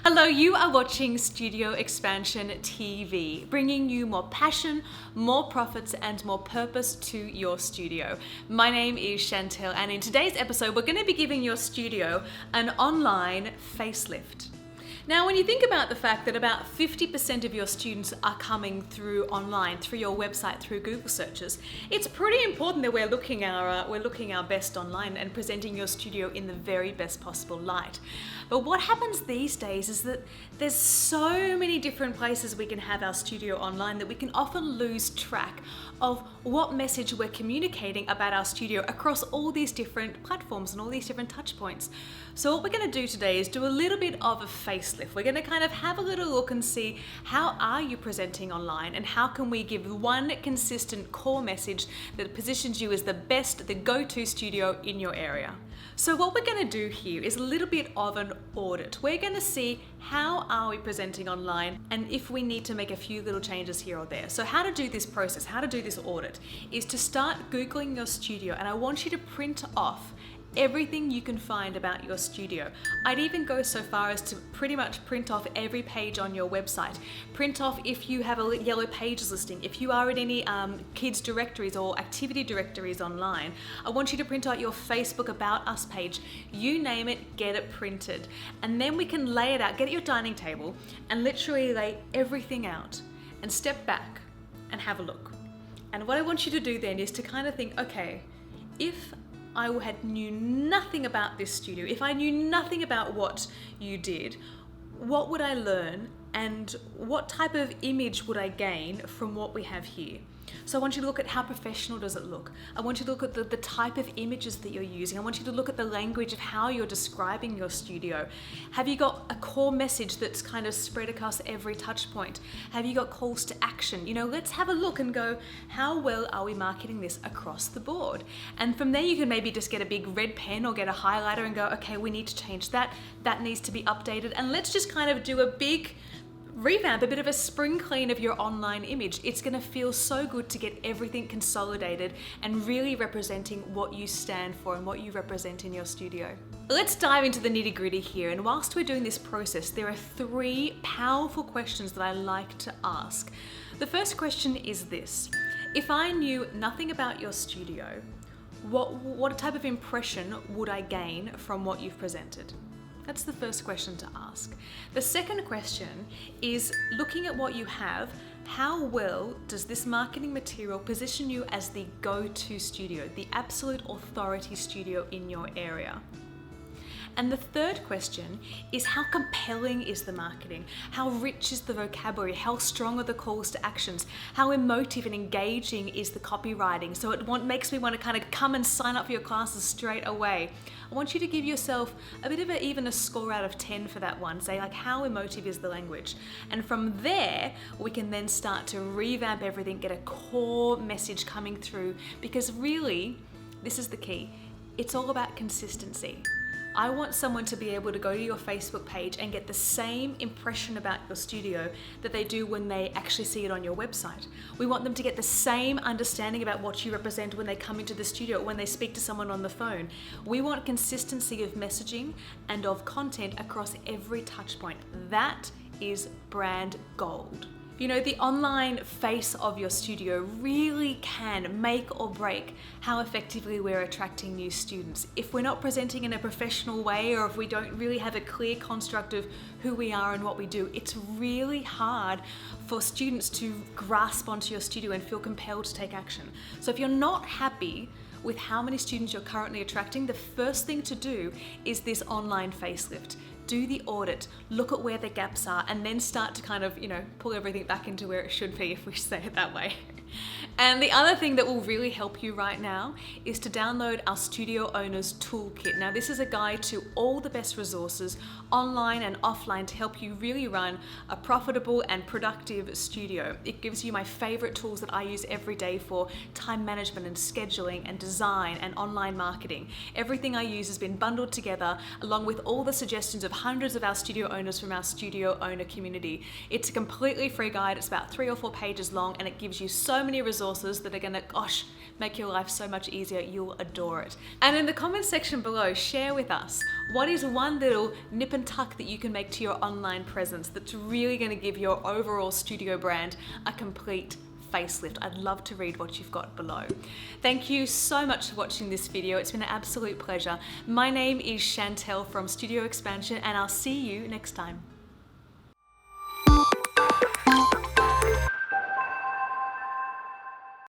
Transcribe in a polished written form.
Hello, you are watching Studio Expansion TV, bringing you more passion, more profits, and more purpose to your studio. My name is Chantel, and in today's episode, we're going to be giving your studio an online facelift. Now, when you think about the fact that about 50% of your students are coming through online, through your website, through Google searches, it's pretty important that we're looking our best online and presenting your studio in the very best possible light. But what happens these days is that there's so many different places we can have our studio online that we can often lose track of what message we're communicating about our studio across all these different platforms and all these different touch points. So what we're going to do today is do a little bit of a facelift. We're going to kind of have a little look and see how are you presenting online and how can we give one consistent core message that positions you as the best, the go-to studio in your area. So what we're going to do here is a little bit of an audit. We're going to see how are we presenting online and if we need to make a few little changes here or there. So how to do this process, how to do this audit is to start Googling your studio, and I want you to print off everything you can find about your studio. I'd even go so far as to pretty much print off every page on your website. Print off if you have a yellow pages listing, if you are in any kids directories or activity directories online. I want you to print out your Facebook About Us page. You name it, get it printed. And then we can lay it out, get at your dining table and literally lay everything out and step back and have a look. And what I want you to do then is to kind of think, okay, if I knew nothing about this studio, if I knew nothing about what you did, what would I learn and what type of image would I gain from what we have here? So I want you to look at how professional does it look. I want you to look at the type of images that you're using. I want you to look at the language of how you're describing your studio. Have you got a core message that's kind of spread across every touch point? Have you got calls to action? Let's have a look and go, how well are we marketing this across the board? And from there you can maybe just get a big red pen or get a highlighter and go, okay, we need to change that. That needs to be updated. And let's just kind of do a big revamp, a bit of a spring clean of your online image. It's going to feel so good to get everything consolidated and really representing what you stand for and what you represent in your studio. Let's dive into the nitty-gritty here, and whilst we're doing this process, there are 3 powerful questions that I like to ask. The first question is this: if I knew nothing about your studio, what type of impression would I gain from what you've presented? That's the first question to ask. The second question is, looking at what you have, how well does this marketing material position you as the go-to studio, the absolute authority studio in your area? And the third question is, how compelling is the marketing? How rich is the vocabulary? How strong are the calls to actions? How emotive and engaging is the copywriting? So it makes me want to kind of come and sign up for your classes straight away. I want you to give yourself a bit of even a score out of 10 for that one. Say, like, how emotive is the language? And from there, we can then start to revamp everything, get a core message coming through, because really, this is the key. It's all about consistency. I want someone to be able to go to your Facebook page and get the same impression about your studio that they do when they actually see it on your website. We want them to get the same understanding about what you represent when they come into the studio, when they speak to someone on the phone. We want consistency of messaging and of content across every touch point. That is brand gold. The online face of your studio really can make or break how effectively we're attracting new students. If we're not presenting in a professional way, or if we don't really have a clear construct of who we are and what we do, it's really hard for students to grasp onto your studio and feel compelled to take action. So if you're not happy with how many students you're currently attracting, the first thing to do is this online facelift. Do the audit, look at where the gaps are, and then start to kind of, pull everything back into where it should be, if we say it that way. And the other thing that will really help you right now is to download our Studio Owners Toolkit. Now, this is a guide to all the best resources online and offline to help you really run a profitable and productive studio. It gives you my favorite tools that I use every day for time management and scheduling and design and online marketing. Everything I use has been bundled together along with all the suggestions of hundreds of our studio owners from our studio owner community. It's a completely free guide. It's about 3 or 4 pages long, and it gives you so so many resources that are gonna, gosh, make your life so much easier. You'll adore it. And in the comments section below, share with us what is one little nip and tuck that you can make to your online presence that's really gonna give your overall studio brand a complete facelift. I'd love to read what you've got below. Thank you so much for watching this video. It's been an absolute pleasure. My name is Chantel from Studio Expansion, and I'll see you next time.